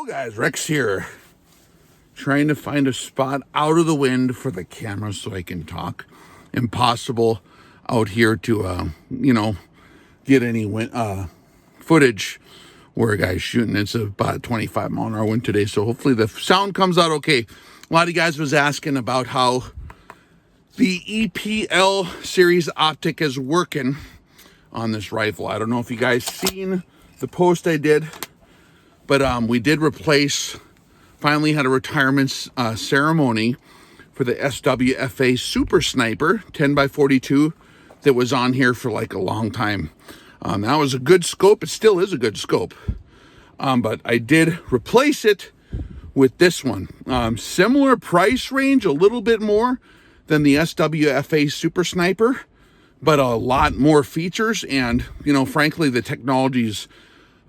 Hello guys, Rex here. Trying to find a spot out of the wind for the camera so I can talk. Impossible out here to, get any footage where a guy's shooting. It's about a 25-mile-an-hour wind today, so hopefully the sound comes out okay. A lot of guys was asking about how the EPL series optic is working on this rifle. I don't know if you guys seen the post I did, but we did replace, finally had a retirement ceremony for the SWFA Super Sniper 10x42 that was on here for like a long time. That was a good scope. It still is a good scope. But I did replace it with this one. Similar price range, a little bit more than the SWFA Super Sniper, but a lot more features. And, frankly, the technology's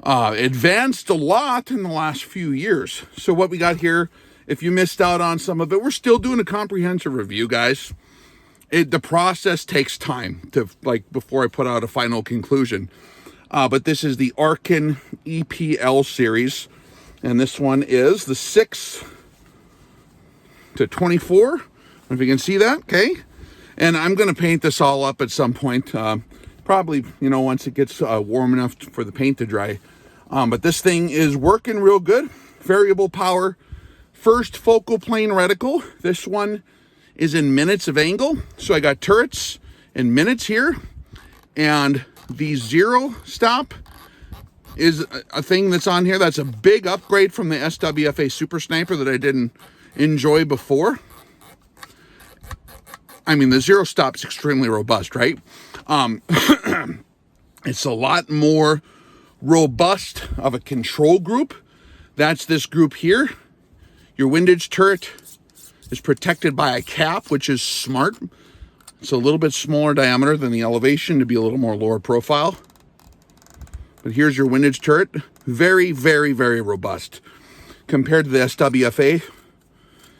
advanced a lot in the last few years. So what we got here, if you missed out on some of it, we're still doing a comprehensive review, guys. The process takes time to, before I put out a final conclusion. But this is the Arkin EPL series. And this one is the 6 to 24. I don't know if you can see that, okay? And I'm going to paint this all up at some point. Probably, once it gets warm enough for the paint to dry. But this thing is working real good. Variable power. First focal plane reticle. This one is in minutes of angle. So I got turrets in minutes here. And the zero stop is a thing that's on here. That's a big upgrade from the SWFA Super Sniper that I didn't enjoy before. I mean, the zero stop is extremely robust, right? It's a lot more robust of a control group. That's this group here. Your windage turret is protected by a cap, which is smart. It's a little bit smaller diameter than the elevation to be a little more lower profile. But here's your windage turret. Very, very, very robust. Compared to the SWFA,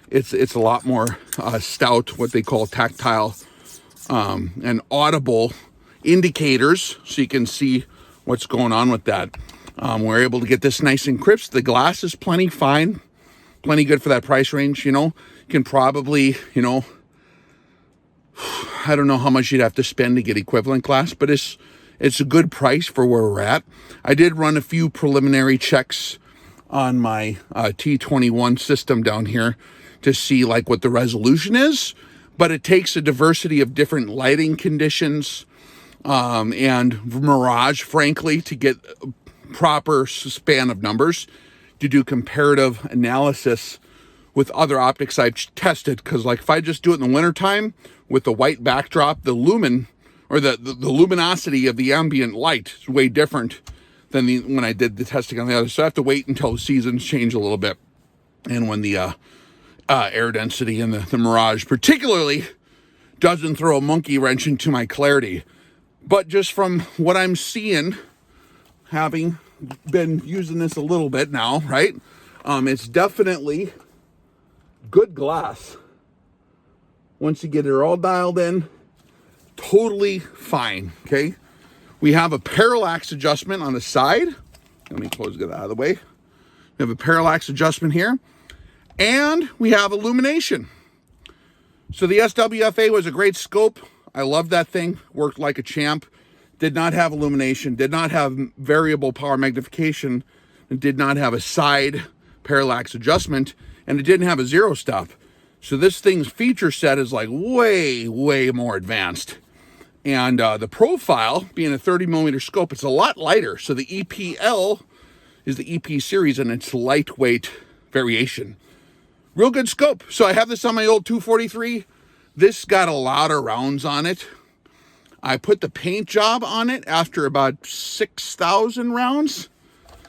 it's a lot more stout, what they call tactile and audible indicators, so you can see what's going on with that. We're able to get this nice and crisp. The glass is plenty fine, plenty good for that price range. You can probably, I don't know how much you'd have to spend to get equivalent glass, but it's a good price for where we're at. I did run a few preliminary checks on my T21 system down here to see what the resolution is, but it takes a diversity of different lighting conditions and mirage, frankly, to get a proper span of numbers to do comparative analysis with other optics I've tested. Because if I just do it in the wintertime with the white backdrop, the lumen or the luminosity of the ambient light is way different than when I did the testing on the other. So I have to wait until the seasons change a little bit, and when the air density and the mirage particularly doesn't throw a monkey wrench into my clarity. But just from what I'm seeing, having been using this a little bit now, right? It's definitely good glass. Once you get it all dialed in, totally fine, okay? We have a parallax adjustment on the side. Let me get out of the way. We have a parallax adjustment here. And we have illumination. So the SWFA was a great scope. I love that thing. Worked like a champ. Did not have illumination. Did not have variable power magnification. And did not have a side parallax adjustment. And it didn't have a zero stop. So this thing's feature set is way, way more advanced. And the profile, being a 30mm scope, it's a lot lighter. So the EPL is the EP series and it's lightweight variation. Real good scope. So I have this on my old 243. This got a lot of rounds on it. I put the paint job on it after about 6,000 rounds,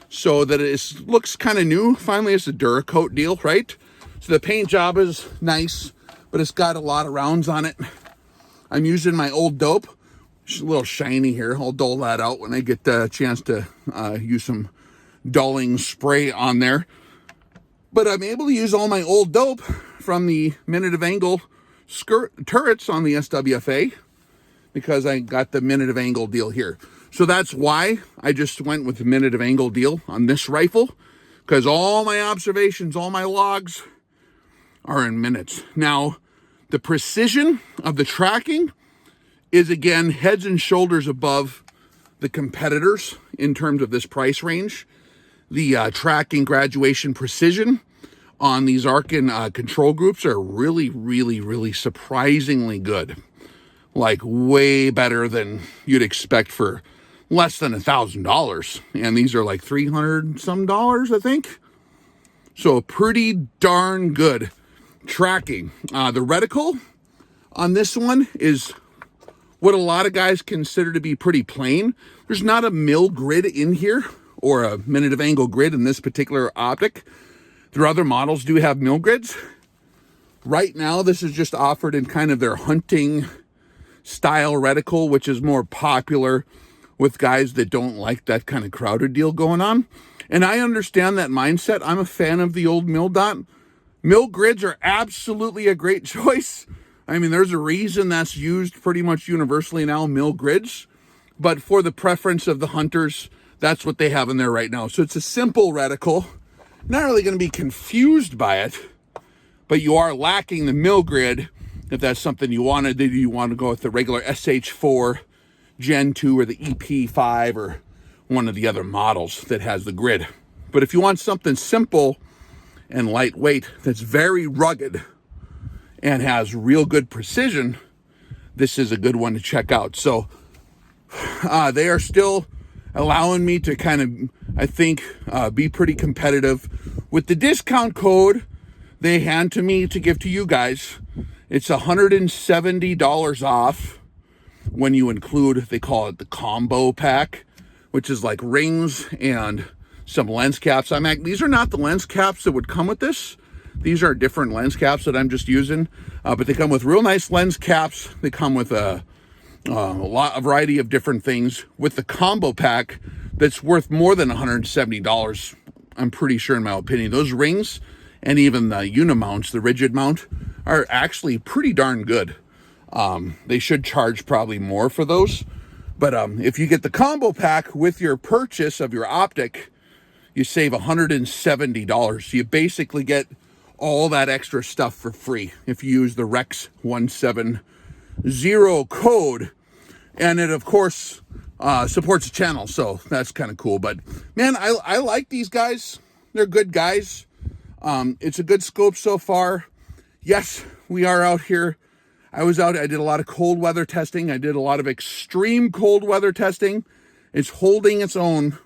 so that it looks kind of new. Finally, it's a Duracoat deal, right? So the paint job is nice, but it's got a lot of rounds on it. I'm using my old dope. It's a little shiny here. I'll dull that out when I get the chance to use some dulling spray on there. But I'm able to use all my old dope from the minute of angle turrets on the SWFA, because I got the minute of angle deal here. So that's why I just went with the minute of angle deal on this rifle, because all my observations, all my logs are in minutes. Now, the precision of the tracking is, again, heads and shoulders above the competitors in terms of this price range. The tracking graduation precision on these Arkin control groups are really, really, really surprisingly good. Like way better than you'd expect for less than $1,000. And these are like $300 some, I think. So pretty darn good tracking. The reticle on this one is what a lot of guys consider to be pretty plain. There's not a mill grid in here or a minute of angle grid in this particular optic. Their other models do have mill grids. Right now, this is just offered in kind of their hunting style reticle, which is more popular with guys that don't like that kind of crowded deal going on. And I understand that mindset. I'm a fan of the old mill dot. Mill grids are absolutely a great choice. I mean, there's a reason that's used pretty much universally now, mill grids. But for the preference of the hunters, that's what they have in there right now. So it's a simple reticle. Not really going to be confused by it, but you are lacking the mill grid if that's something you wanted. Maybe you want to go with the regular SH4 Gen 2 or the EP5 or one of the other models that has the grid. But if you want something simple and lightweight that's very rugged and has real good precision, this is a good one to check out. So they are still allowing me to kind of, I think, be pretty competitive. With the discount code they hand to me to give to you guys, it's $170 off when you include, they call it the combo pack, which is like rings and some lens caps. These are not the lens caps that would come with this. These are different lens caps that I'm just using, but they come with real nice lens caps. They come with a variety of different things with the combo pack that's worth more than $170. I'm pretty sure, in my opinion. Those rings and even the unimounts, the rigid mount, are actually pretty darn good. They should charge probably more for those, but if you get the combo pack with your purchase of your optic, you save $170. So you basically get all that extra stuff for free if you use the Rex 170 code. And it, of course, supports the channel, so that's kind of cool. But, man, I like these guys. They're good guys. It's a good scope so far. Yes, we are out here. I did a lot of cold weather testing. I did a lot of extreme cold weather testing. It's holding its own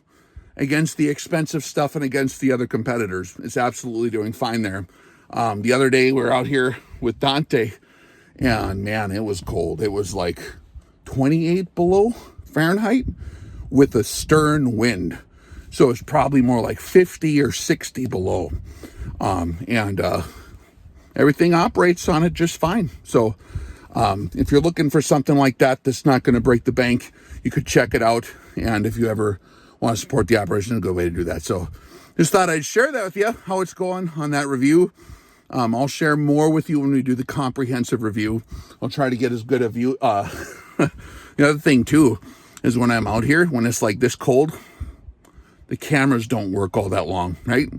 against the expensive stuff and against the other competitors. It's absolutely doing fine there. The other day, we were out here with Dante, and, man, it was cold. It was like 28 below Fahrenheit with a stern wind. So it's probably more like 50 or 60 below. And everything operates on it just fine. So if you're looking for something like that that's not going to break the bank, you could check it out. And if you ever want to support the operation, a good way to do that. So just thought I'd share that with you, how it's going on that review. I'll share more with you when we do the comprehensive review. I'll try to get as good a view. The other thing, too, is when I'm out here, when it's like this cold, the cameras don't work all that long, right?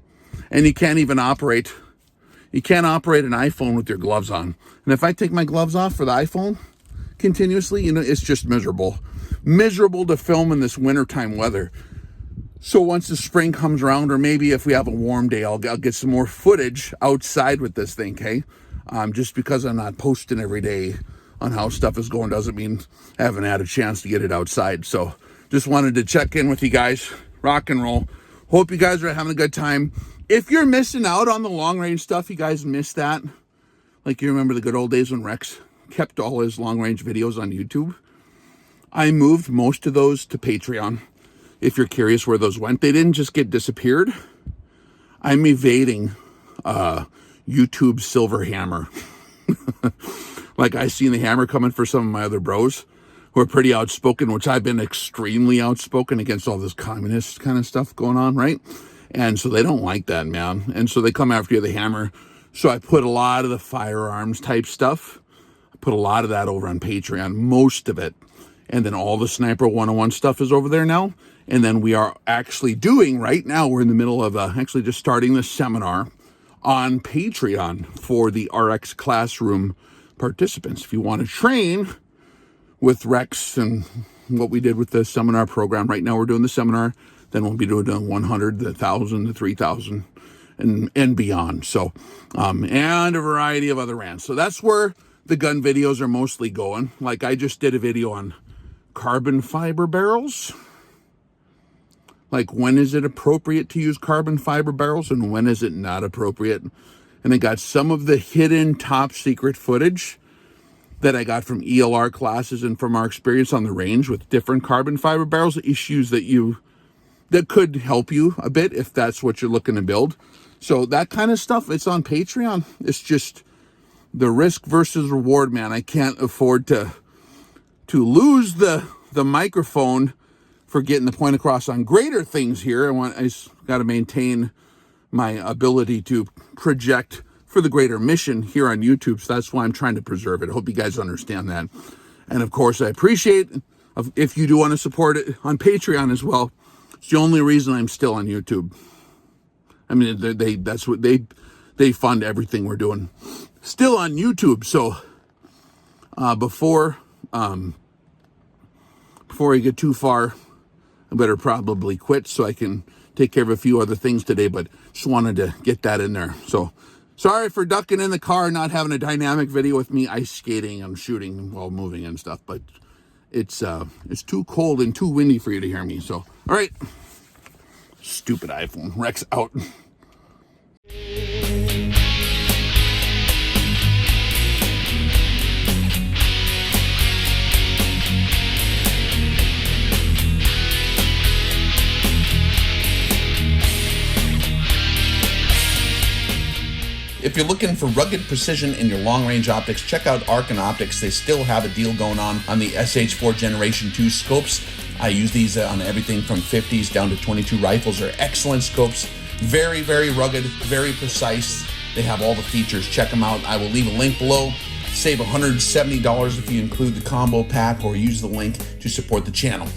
And you can't even operate. You can't operate an iPhone with your gloves on. And if I take my gloves off for the iPhone continuously, it's just miserable. Miserable to film in this wintertime weather. So once the spring comes around, or maybe if we have a warm day, I'll get some more footage outside with this thing, okay? Just because I'm not posting every day on how stuff is going doesn't mean I haven't had a chance to get it outside. So just wanted to check in with you guys. Rock and roll. Hope you guys are having a good time. If you're missing out on the long range stuff, you guys missed that. Like, you remember the good old days when Rex kept all his long range videos on YouTube? I moved most of those to Patreon. If you're curious where those went, they didn't just get disappeared. I'm evading YouTube silver hammer. Like, I seen the hammer coming for some of my other bros who are pretty outspoken, which I've been extremely outspoken against all this communist kind of stuff going on, right? And so they don't like that, man. And so they come after you with the hammer. So I put a lot of the firearms type stuff. I put a lot of that over on Patreon, most of it. And then all the Sniper 101 stuff is over there now. And then we are actually doing, right now, we're in the middle of actually just starting the seminar on Patreon for the RX Classroom participants. If you want to train with Rex and what we did with the seminar program, right now we're doing the seminar, then we'll be doing the 100, the 1,000, the 3,000, and beyond. So, and a variety of other rants. So that's where the gun videos are mostly going. Like I just did a video on carbon fiber barrels. Like, when is it appropriate to use carbon fiber barrels and when is it not appropriate? And I got some of the hidden top secret footage that I got from ELR classes and from our experience on the range with different carbon fiber barrels, issues that could help you a bit if that's what you're looking to build. So that kind of stuff, it's on Patreon. It's just the risk versus reward, man. I can't afford to lose the microphone for getting the point across on greater things here. I got to maintain my ability to project for the greater mission here on YouTube. So that's why I'm trying to preserve it. I hope you guys understand that. And of course, I appreciate if you do want to support it on Patreon as well. It's the only reason I'm still on YouTube. I mean, that's what they fund everything we're doing. Still on YouTube. So before I get too far, I better probably quit so I can take care of a few other things today, but just wanted to get that in there. So sorry for ducking in the car, not having a dynamic video with me ice skating and shooting while moving and stuff, but it's too cold and too windy for you to hear me. So, all right. Stupid iPhone. Rex out. If you're looking for rugged precision in your long-range optics, check out Arc Optics. They still have a deal going on the SH4 Generation 2 scopes. I use these on everything from 50s down to 22 rifles. They're excellent scopes. Very, very rugged, very precise. They have all the features. Check them out. I will leave a link below. Save $170 if you include the combo pack or use the link to support the channel.